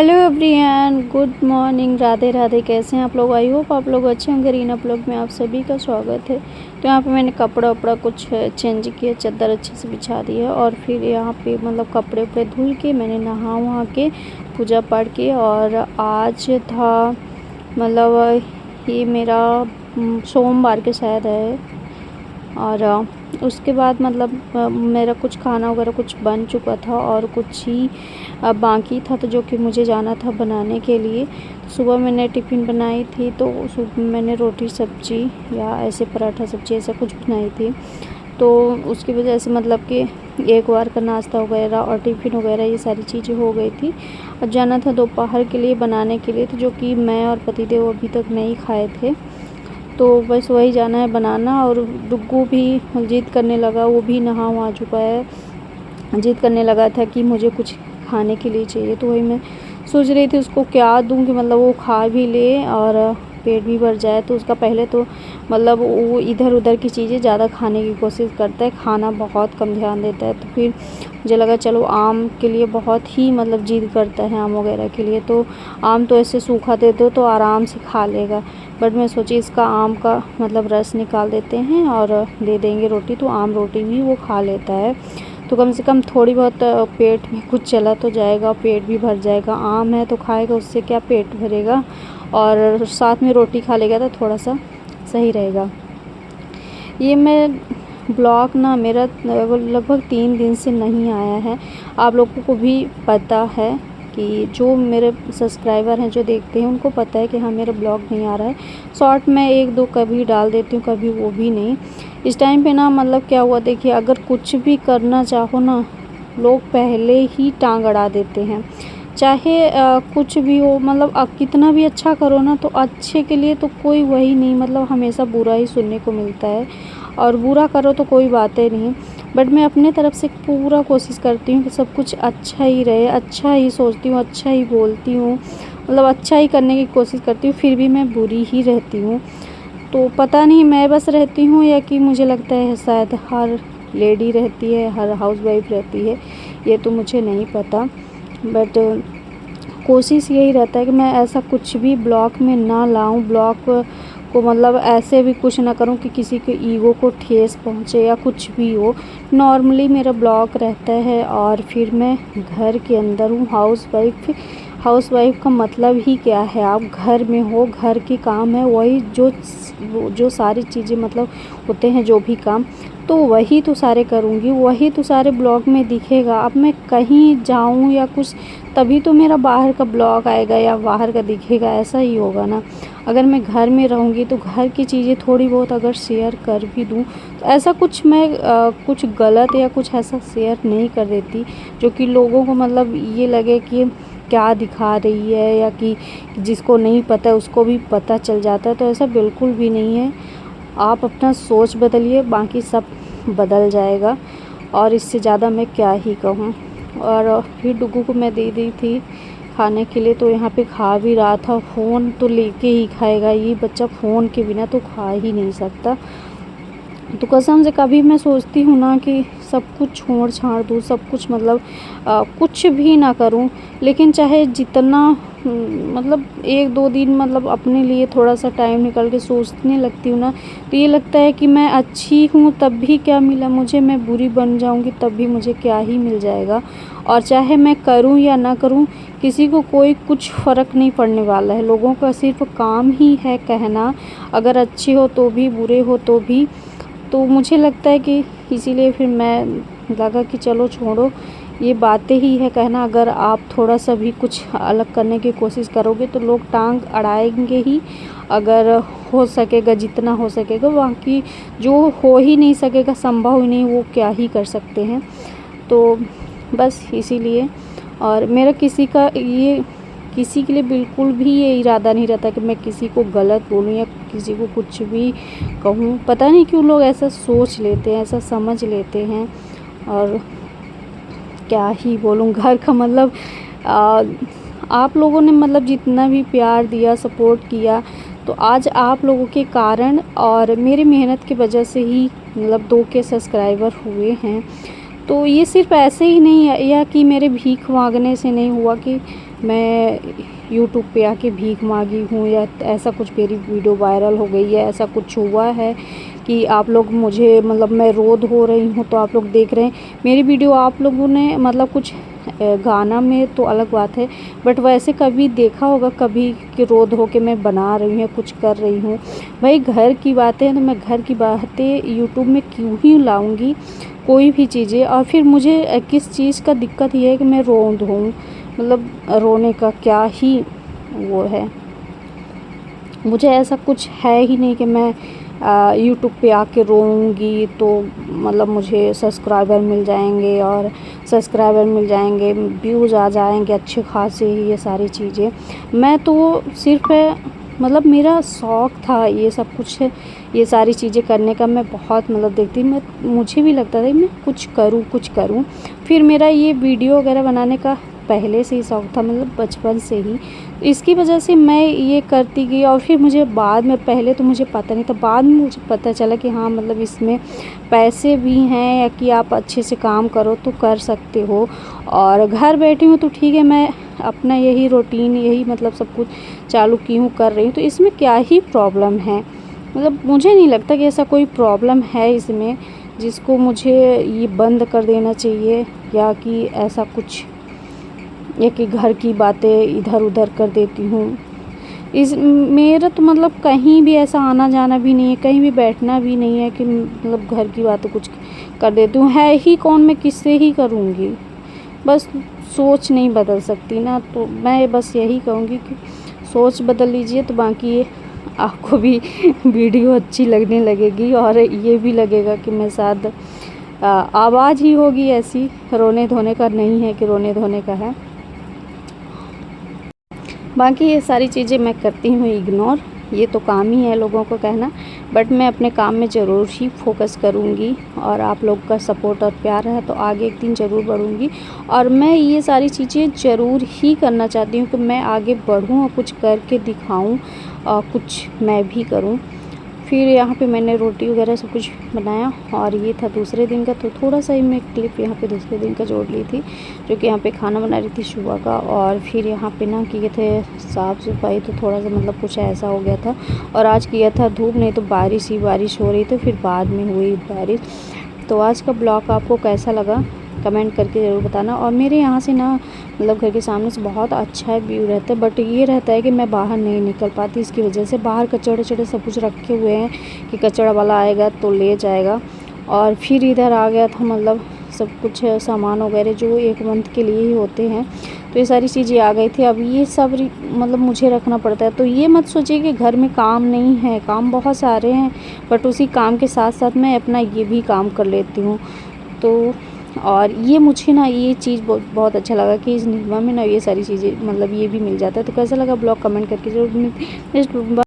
Hello everyone, good morning, Radhe Radhe. कैसे हैं आप लोग? आई होप आप लोग अच्छे होंगे। रीना ब्लॉग में आप सभी का स्वागत है। तो यहाँ पे मैंने कपड़ा वपड़ा कुछ चेंज किया, चादर अच्छे से बिछा दी है और फिर यहाँ पे मतलब कपड़े वपड़े धुल के मैंने नहा वहा के पूजा पाठ की। और आज था मतलब ये मेरा सोमवार के शायद है। और उसके बाद मतलब मेरा कुछ खाना वगैरह कुछ बन चुका था और कुछ ही बाकी था, तो जो कि मुझे जाना था बनाने के लिए। सुबह मैंने टिफ़िन बनाई थी, तो सुबह मैंने रोटी सब्जी या ऐसे पराठा सब्जी ऐसा कुछ बनाई थी। तो उसकी वजह से मतलब कि एक बार का नाश्ता वगैरह और टिफ़िन वगैरह ये सारी चीज़ें हो गई थी। और जाना था दोपहर के लिए बनाने के लिए, तो जो कि मैं और पतिदेव अभी तक नहीं खाए थे, तो बस वही जाना है बनाना। और डुग्गू भी जिद करने लगा, वो भी नहा वहा चुका है, जिद करने लगा था कि मुझे कुछ खाने के लिए चाहिए। तो वही मैं सोच रही थी उसको क्या दूँ कि मतलब वो खा भी ले और पेट भी भर जाए। तो उसका पहले तो मतलब वो इधर उधर की चीज़ें ज़्यादा खाने की कोशिश करता है, खाना बहुत कम ध्यान देता है। तो फिर मुझे लगा चलो आम के लिए बहुत ही मतलब जिद करता है, आम वगैरह के लिए। तो आम तो ऐसे सूखा दे दो तो आराम से खा लेगा, बट मैं सोची इसका आम का मतलब रस निकाल देते हैं और दे देंगे रोटी, तो आम रोटी भी वो खा लेता है। तो कम से कम थोड़ी बहुत पेट में कुछ चला तो जाएगा, पेट भी भर जाएगा। आम है तो खाएगा, उससे क्या पेट भरेगा, और साथ में रोटी खा लेगा तो थोड़ा सा सही रहेगा। ये मैं ब्लॉग ना मेरा लगभग 3 दिन से नहीं आया है। आप लोगों को भी पता है कि जो मेरे सब्सक्राइबर हैं, जो देखते हैं, उनको पता है कि हाँ मेरा ब्लॉग नहीं आ रहा है। शॉर्ट में 1-2 कभी डाल देती हूँ, कभी वो भी नहीं। इस टाइम पे ना मतलब क्या हुआ देखिए, अगर कुछ भी करना चाहो ना, लोग पहले ही टांग अड़ा देते हैं। चाहे कुछ भी हो, मतलब कितना भी अच्छा करो ना, तो अच्छे के लिए तो कोई वही नहीं, मतलब हमेशा बुरा ही सुनने को मिलता है। और बुरा करो तो कोई बातें नहीं, बट मैं अपने तरफ से पूरा कोशिश करती हूँ कि सब कुछ अच्छा ही रहे, अच्छा ही सोचती हूँ, अच्छा ही बोलती हूँ, मतलब अच्छा ही करने की कोशिश करती हूँ। फिर भी मैं बुरी ही रहती हूँ। तो पता नहीं मैं बस रहती हूँ या कि मुझे लगता है शायद हर लेडी रहती है, हर हाउसवाइफ रहती है, ये तो मुझे नहीं पता। बट कोशिश यही रहता है कि मैं ऐसा कुछ भी ब्लॉग में ना लाऊं, ब्लॉग को मतलब ऐसे भी कुछ ना करूं कि किसी के ईगो को ठेस पहुंचे या कुछ भी हो। नॉर्मली मेरा ब्लॉग रहता है। और फिर मैं घर के अंदर हूँ, हाउसवाइफ का मतलब ही क्या है, आप घर में हो, घर के काम है वही, जो सारी चीज़ें मतलब होते हैं, जो भी काम, तो वही तो सारे करूँगी, वही तो सारे ब्लॉग में दिखेगा। अब मैं कहीं जाऊँ या कुछ, तभी तो मेरा बाहर का ब्लॉग आएगा या बाहर का दिखेगा, ऐसा ही होगा ना। अगर मैं घर में रहूँगी तो घर की चीज़ें थोड़ी बहुत अगर शेयर कर भी दूँ, तो ऐसा कुछ मैं कुछ गलत या कुछ ऐसा शेयर नहीं कर देती जो कि लोगों को मतलब ये लगे कि क्या दिखा रही है, या कि जिसको नहीं पता है उसको भी पता चल जाता है। तो ऐसा बिल्कुल भी नहीं है। आप अपना सोच बदलिए, बाकी सब बदल जाएगा। और इससे ज़्यादा मैं क्या ही कहूँ। और फिर डुग्गू को मैं दे दी थी खाने के लिए, तो यहाँ पे खा भी रहा था। फ़ोन तो लेके ही खाएगा, ये बच्चा फ़ोन के बिना तो खा ही नहीं सकता। तो कसम से कभी मैं सोचती हूँ ना कि सब कुछ छोड़ छाड़ दूँ, सब कुछ मतलब कुछ भी ना करूँ, लेकिन चाहे जितना मतलब 1-2 दिन मतलब अपने लिए थोड़ा सा टाइम निकाल के सोचने लगती हूँ ना, तो ये लगता है कि मैं अच्छी हूँ तब भी क्या मिला मुझे, मैं बुरी बन जाऊँगी तब भी मुझे क्या ही मिल जाएगा। और चाहे मैं करूँ या ना करूँ, किसी को कोई कुछ फ़र्क नहीं पड़ने वाला है। लोगों का सिर्फ काम ही है कहना, अगर अच्छे हो तो भी, बुरे हो तो भी। तो मुझे लगता है कि इसीलिए फिर मैं लगा कि चलो छोड़ो, ये बातें ही है कहना। अगर आप थोड़ा सा भी कुछ अलग करने की कोशिश करोगे तो लोग टांग अड़ाएंगे ही, अगर हो सकेगा जितना हो सकेगा। बाकी जो हो ही नहीं सकेगा, संभव ही नहीं, वो क्या ही कर सकते हैं। तो बस इसीलिए, और मेरा किसी के लिए बिल्कुल भी ये इरादा नहीं रहता कि मैं किसी को गलत बोलूँ या किसी को कुछ भी कहूँ। पता नहीं क्यों लोग ऐसा सोच लेते हैं, ऐसा समझ लेते हैं। और क्या ही बोलूँ, घर का मतलब आप लोगों ने मतलब जितना भी प्यार दिया, सपोर्ट किया, तो आज आप लोगों के कारण और मेरी मेहनत की वजह से ही मतलब 2 के सब्सक्राइबर हुए हैं। तो ये सिर्फ ऐसे ही नहीं है, या कि मेरे भीख मांगने से नहीं हुआ कि मैं यूट्यूब पे आके भीख मांगी हूँ या ऐसा कुछ मेरी वीडियो वायरल हो गई है, ऐसा कुछ हुआ है कि आप लोग मुझे मतलब मैं रो धो रही हूँ तो आप लोग देख रहे हैं मेरी वीडियो। आप लोगों ने मतलब कुछ गाना में तो अलग बात है, बट वैसे कभी देखा होगा कभी कि रो धो के मैं बना रही हूँ या कुछ कर रही हूँ। भाई घर की बातें हैं तो मैं घर की बातें यूट्यूब में क्यों ही लाऊंगी कोई भी चीज़ें। और फिर मुझे किस चीज़ का दिक्कत ये है कि मैं रो दूँ, मतलब रोने का क्या ही वो है। मुझे ऐसा कुछ है ही नहीं कि मैं यूट्यूब पे आके रोऊंगी तो मतलब मुझे सब्सक्राइबर मिल जाएंगे और सब्सक्राइबर मिल जाएंगे, व्यूज़ आ जाएंगे अच्छे खासे ही, ये सारी चीज़ें। मैं तो सिर्फ मतलब मेरा शौक़ था ये सब कुछ, ये सारी चीज़ें करने का। मैं बहुत मतलब देखती, मैं मुझे भी लगता था मैं कुछ करूँ। फिर मेरा ये वीडियो वगैरह बनाने का पहले से ही शौक़ था, मतलब बचपन से ही। इसकी वजह से मैं ये करती गई और फिर मुझे बाद में, पहले तो मुझे पता नहीं था, बाद में मुझे पता चला कि हाँ मतलब इसमें पैसे भी हैं या कि आप अच्छे से काम करो तो कर सकते हो। और घर बैठी हूँ तो ठीक है, मैं अपना यही रूटीन यही मतलब सब कुछ चालू की हूँ, कर रही हूँ, तो इसमें क्या ही प्रॉब्लम है। मतलब मुझे नहीं लगता कि ऐसा कोई प्रॉब्लम है इसमें जिसको मुझे ये बंद कर देना चाहिए या कि ऐसा कुछ, या कि घर की बातें इधर उधर कर देती हूँ। इस मेरा तो मतलब कहीं भी ऐसा आना जाना भी नहीं है, कहीं भी बैठना भी नहीं है कि मतलब घर की बातें कुछ कर देती हूँ। है ही कौन, मैं किससे ही करूँगी। बस सोच नहीं बदल सकती ना, तो मैं बस यही कहूँगी कि सोच बदल लीजिए तो बाकी आपको भी वीडियो अच्छी लगने लगेगी और ये भी लगेगा कि मैं शायद आवाज़ ही होगी ऐसी, रोने धोने का नहीं है कि रोने धोने का है। बाकी ये सारी चीज़ें मैं करती हूँ इग्नोर, ये तो काम ही है लोगों को कहना, बट मैं अपने काम में ज़रूर ही फोकस करूँगी और आप लोग का सपोर्ट और प्यार है तो आगे एक दिन ज़रूर बढ़ूँगी। और मैं ये सारी चीज़ें ज़रूर ही करना चाहती हूँ कि मैं आगे बढ़ूँ और कुछ करके दिखाऊँ और कुछ मैं भी करूँ। फिर यहाँ पे मैंने रोटी वगैरह सब कुछ बनाया और ये था दूसरे दिन का, तो थोड़ा सा ही मैं क्लिप यहाँ पे दूसरे दिन का जोड़ ली थी, जो कि यहाँ पे खाना बना रही थी सुबह का। और फिर यहाँ पे ना किए थे साफ़ सफाई, तो थोड़ा सा मतलब कुछ ऐसा हो गया था। और आज किया था धूप, नहीं तो बारिश ही बारिश हो रही थी, फिर बाद में हुई बारिश। तो आज का ब्लॉग आपको कैसा लगा कमेंट करके ज़रूर बताना। और मेरे यहाँ से ना मतलब घर के सामने से बहुत अच्छा व्यू रहता है, बट ये रहता है कि मैं बाहर नहीं निकल पाती, इसकी वजह से। बाहर कचड़े सब कुछ रखे हुए हैं कि कचड़ा वाला आएगा तो ले जाएगा। और फिर इधर आ गया था मतलब सब कुछ सामान वगैरह जो 1 मंथ के लिए ही होते हैं, तो ये सारी चीज़ें आ गई थी। अब ये सब मतलब मुझे रखना पड़ता है, तो ये मत सोचिए कि घर में काम नहीं है, काम बहुत सारे हैं, बट उसी काम के साथ साथ मैं अपना ये भी काम कर लेती हूँ। तो और ये मुझे ना ये चीज़ बहुत अच्छा लगा कि इस निरमा में ना ये सारी चीज़ें मतलब ये भी मिल जाता है। तो कैसा लगा ब्लॉग कमेंट करके ज़रूर।